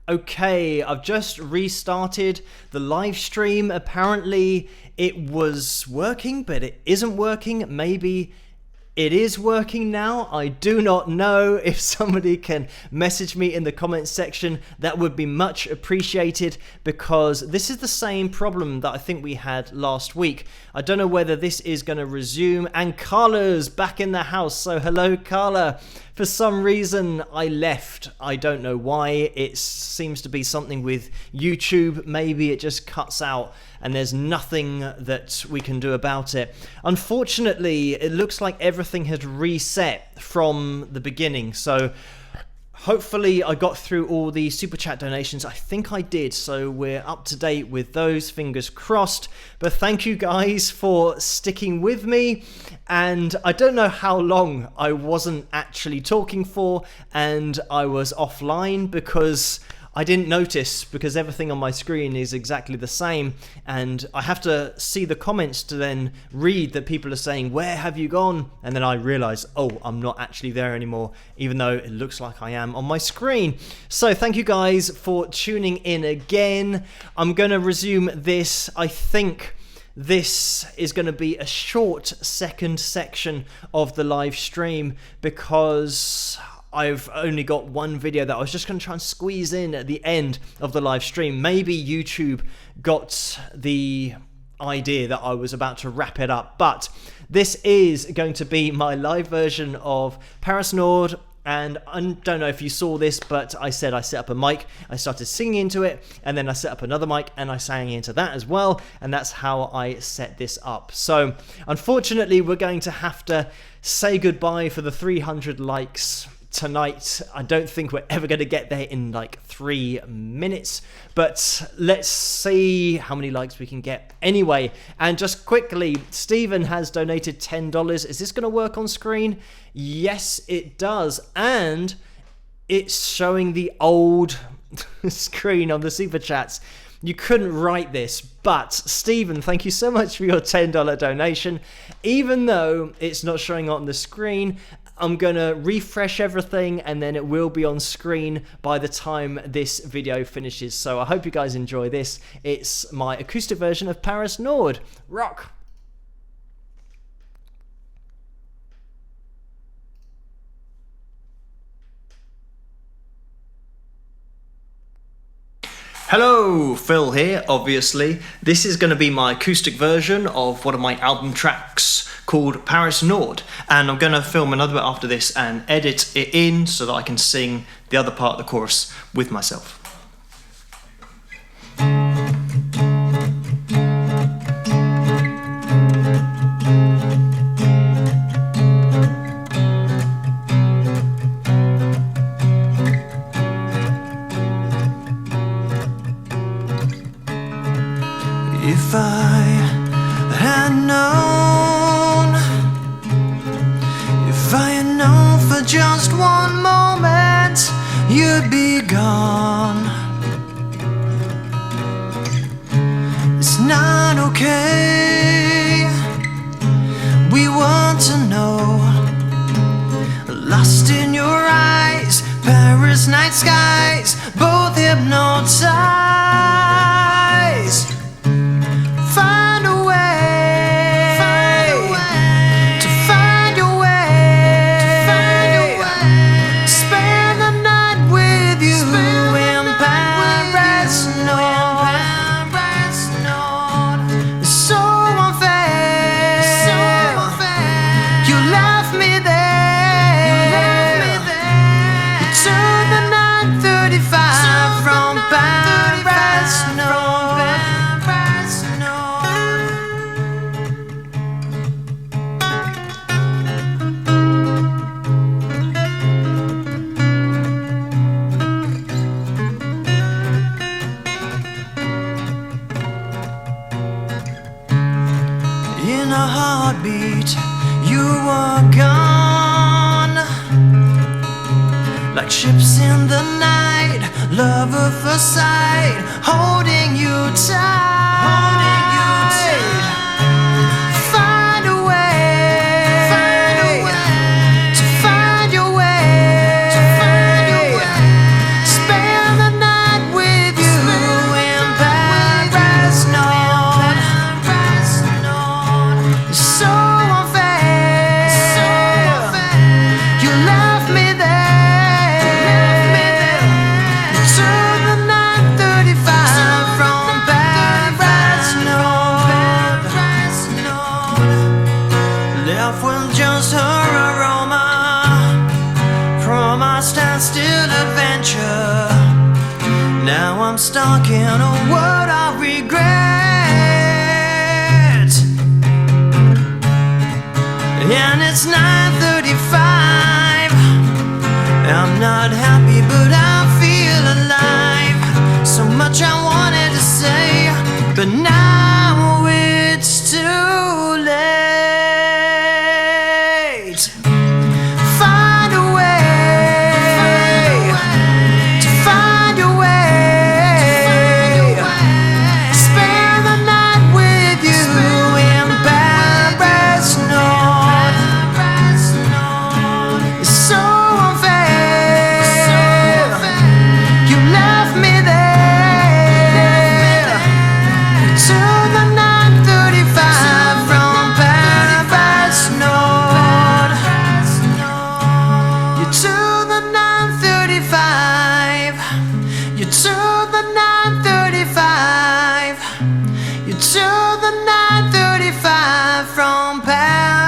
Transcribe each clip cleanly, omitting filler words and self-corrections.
Okay, I've just restarted the live stream. Apparently it was working, but it isn't working. Maybe it is working now. I do not know. If somebody can message me in the comments section, that would be much appreciated, because this is the same problem that I think we had last week. I don't know whether this is going to resume. And Carla's back in the house. So hello, Carla. For some reason I left. I don't know why. It seems to be something with YouTube. Maybe it just cuts out and there's nothing that we can do about it. Unfortunately, it looks like everything has reset from the beginning. So hopefully I got through all the super chat donations. I think I did, so we're up to date with those, fingers crossed. But thank you guys for sticking with me. And I don't know how long I wasn't actually talking for, and I was offline because I didn't notice, because everything on my screen is exactly the same, and I have to see the comments to then read that people are saying, where have you gone? And then I realize, oh, I'm not actually there anymore, even though it looks like I am on my screen. So thank you guys for tuning in again. I'm gonna resume this. I think this is going to be a short second section of the live stream, because I've only got one video that I was just going to try and squeeze in at the end of the live stream. Maybe YouTube got the idea that I was about to wrap it up, but this is going to be my live version of Paris Nord. And I don't know if you saw this, but I said I set up a mic, I started singing into it, and then I set up another mic and I sang into that as well, and that's how I set this up. So unfortunately, we're going to have to say goodbye for the 300 likes tonight. I don't think we're ever going to get there in like 3 minutes, but let's see how many likes we can get anyway. And just quickly, Stephen has donated $10. Is this going to work on screen? Yes, it does. And it's showing the old screen on the super chats. You couldn't write this, but Stephen, thank you so much for your $10 donation. Even though it's not showing on the screen, I'm gonna refresh everything and then it will be on screen by the time this video finishes. So I hope you guys enjoy this. It's my acoustic version of Paris Nord. Rock! Hello, Phil here, obviously. This is going to be my acoustic version of one of my album tracks called Paris Nord, and I'm going to film another bit after this and edit it in so that I can sing the other part of the chorus with myself. If I had known, if I had known for just one moment you'd be gone. It's not okay, we want to know. Lost in your eyes, Paris night skies, both hypnotized. Find a way to find your way, spend the night with you in Paris Nord. It's so unfair, you left me there. You took the 9:35 from Paris Nord. In a heartbeat, you were gone. Like ships in the night, love at first sight, holding you tight. Find a way to find your way, spend the night stuck in a world of regret, and it's 9:35. I'm not happy, but I feel alive. So much I wanted to say, but now it's too late. Find a way to find a way. Spend the night with you in Pegasus. It's so unfair. You left me there till the 9:35 from Pegasus. You till the 9:35. You till the 9:35. You till the 9:35 from Pegasus.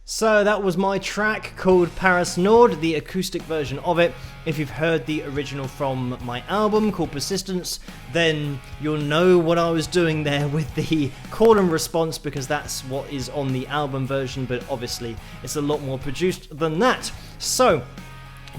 So that was my track called Paris Nord, the acoustic version of it. If you've heard the original from my album called Persistence, then you'll know what I was doing there with the call and response, because that's what is on the album version, but obviously it's a lot more produced than that. So,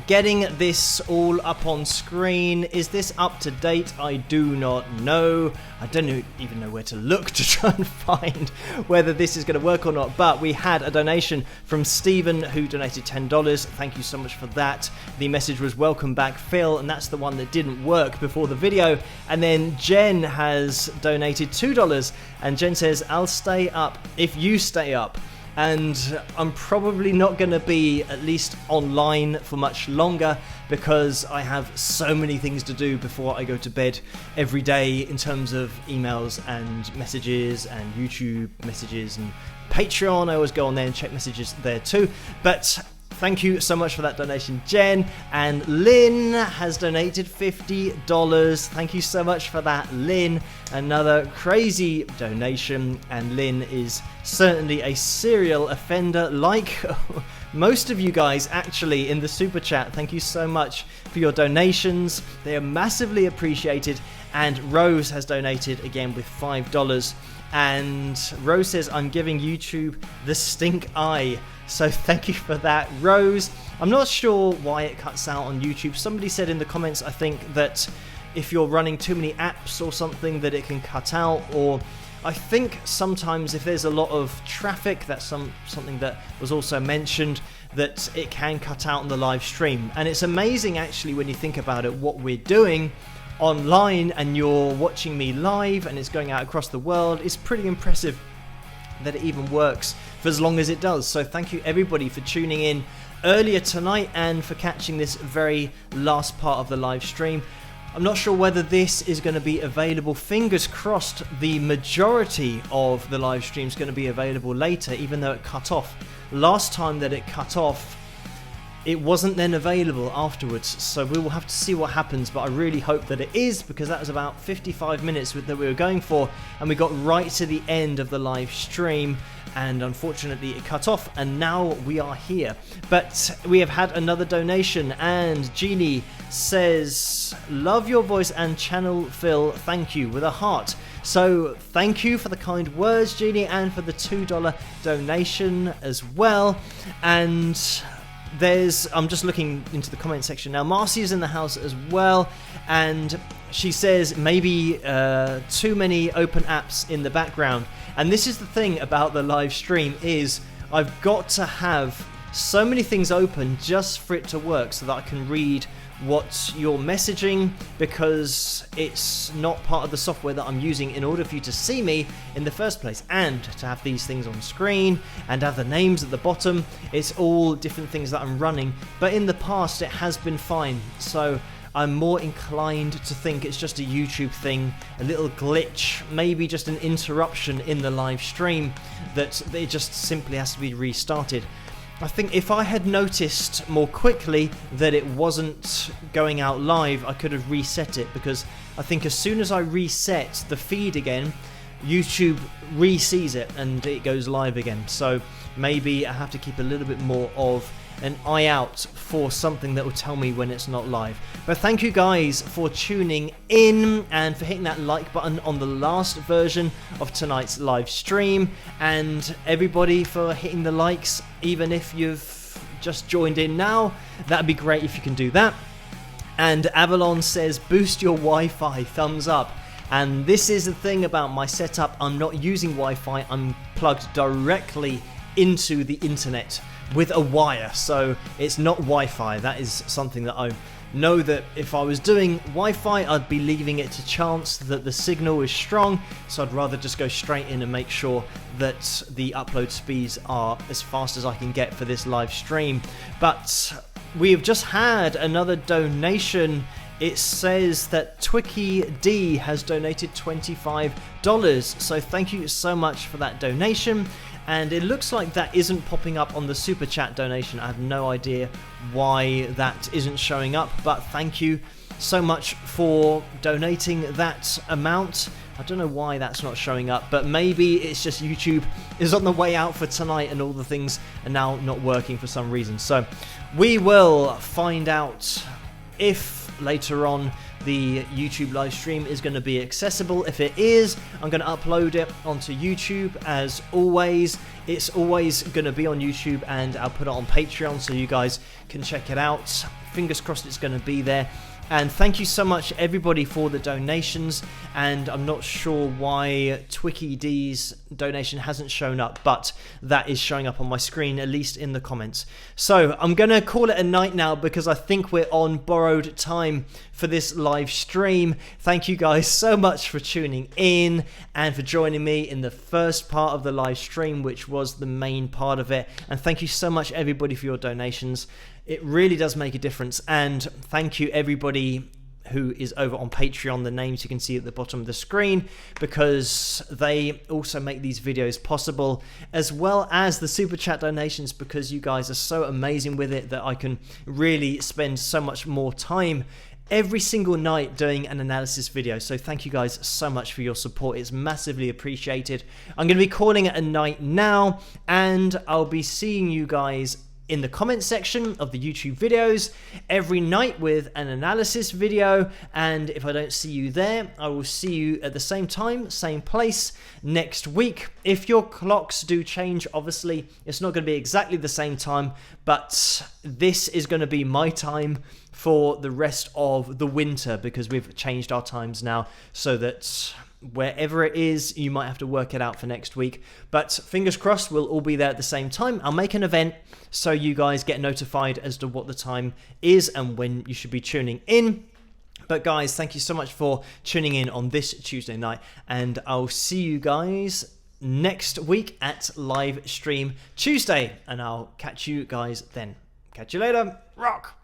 getting this all up on screen. Is this up to date? I do not know. I don't even know where to look to try and find whether this is going to work or not, but we had a donation from Stephen who donated $10. Thank you so much for that. The message was welcome back Phil, and that's the one that didn't work before the video. And then Jen has donated $2, and Jen says, I'll stay up if you stay up. And I'm probably not going to be at least online for much longer, because I have so many things to do before I go to bed every day in terms of emails and messages and YouTube messages and Patreon. I always go on there and check messages there too. But thank you so much for that donation, Jen. And Lynn has donated $50. Thank you so much for that, Lynn. Another crazy donation. And Lynn is certainly a serial offender, like most of you guys actually in the super chat. Thank you so much for your donations. They are massively appreciated. And Rose has donated again with $5. And Rose says, I'm giving YouTube the stink eye. So thank you for that, Rose. I'm not sure why it cuts out on YouTube. Somebody said in the comments, I think, that if you're running too many apps or something, that it can cut out. Or I think sometimes if there's a lot of traffic, that's something that was also mentioned, that it can cut out on the live stream. And it's amazing actually when you think about it, what we're doing online, and you're watching me live and it's going out across the world. It's pretty impressive that it even works for as long as it does. So thank you everybody for tuning in earlier tonight and for catching this very last part of the live stream. I'm not sure whether this is going to be available. Fingers crossed the majority of the live stream is going to be available later, even though it cut off. Last time that it cut off, it wasn't then available afterwards, so we will have to see what happens, but I really hope that it is, because that was about 55 minutes that we were going for, and we got right to the end of the live stream, and unfortunately it cut off, and now we are here. But we have had another donation, and Jeannie says, love your voice and channel, Phil, thank you, with a heart. So thank you for the kind words, Jeannie, and for the $2 donation as well. And I'm just looking into the comment section now. Marcy is in the house as well, and she says maybe too many open apps in the background. And this is the thing about the live stream, is I've got to have so many things open just for it to work, so that I can read what you're messaging, because it's not part of the software that I'm using in order for you to see me in the first place. And to have these things on screen and have the names at the bottom, it's all different things that I'm running. But in the past it has been fine, so I'm more inclined to think it's just a YouTube thing, a little glitch, maybe just an interruption in the live stream, that it just simply has to be restarted. I think if I had noticed more quickly that it wasn't going out live, I could have reset it, because I think as soon as I reset the feed again, YouTube re-sees it and it goes live again. So maybe I have to keep a little bit more of an eye out for something that will tell me when it's not live. But thank you guys for tuning in and for hitting that like button on the last version of tonight's live stream, and everybody for hitting the likes, even if you've just joined in now. That'd be great if you can do that. And Avalon says boost your Wi-Fi, thumbs up. And this is the thing about my setup, I'm not using Wi-Fi, I'm plugged directly into the internet with a wire, so it's not Wi-Fi. That is something that I know that if I was doing Wi-Fi, I'd be leaving it to chance that the signal is strong, so I'd rather just go straight in and make sure that the upload speeds are as fast as I can get for this live stream. But we have just had another donation. It says that Twicky D has donated $25, so thank you so much for that donation. And it looks like that isn't popping up on the super chat donation. I have no idea why that isn't showing up, but thank you so much for donating that amount. I don't know why that's not showing up, but maybe it's just YouTube is on the way out for tonight and all the things are now not working for some reason. So we will find out if later on the YouTube live stream is going to be accessible. If it is, I'm going to upload it onto YouTube as always. It's always going to be on YouTube, and I'll put it on Patreon so you guys can check it out. Fingers crossed it's going to be there. And thank you so much everybody for the donations, and I'm not sure why Twicky D's donation hasn't shown up, but that is showing up on my screen, at least in the comments. So I'm going to call it a night now because I think we're on borrowed time for this live stream. Thank you guys so much for tuning in and for joining me in the first part of the live stream, which was the main part of it. And thank you so much everybody for your donations. It really does make a difference, and thank you everybody who is over on Patreon, the names you can see at the bottom of the screen, because they also make these videos possible, as well as the super chat donations, because you guys are so amazing with it that I can really spend so much more time every single night doing an analysis video. So thank you guys so much for your support. It's massively appreciated. I'm going to be calling it a night now, and I'll be seeing you guys in the comment section of the YouTube videos every night with an analysis video. And if I don't see you there, I will see you at the same time, same place next week. If your clocks do change, obviously it's not going to be exactly the same time, but this is going to be my time for the rest of the winter, because we've changed our times now so that wherever it is, you might have to work it out for next week. But fingers crossed, we'll all be there at the same time. I'll make an event so you guys get notified as to what the time is and when you should be tuning in. But guys, thank you so much for tuning in on this Tuesday night, and I'll see you guys next week at Live Stream Tuesday, and I'll catch you guys then. Catch you later. Rock!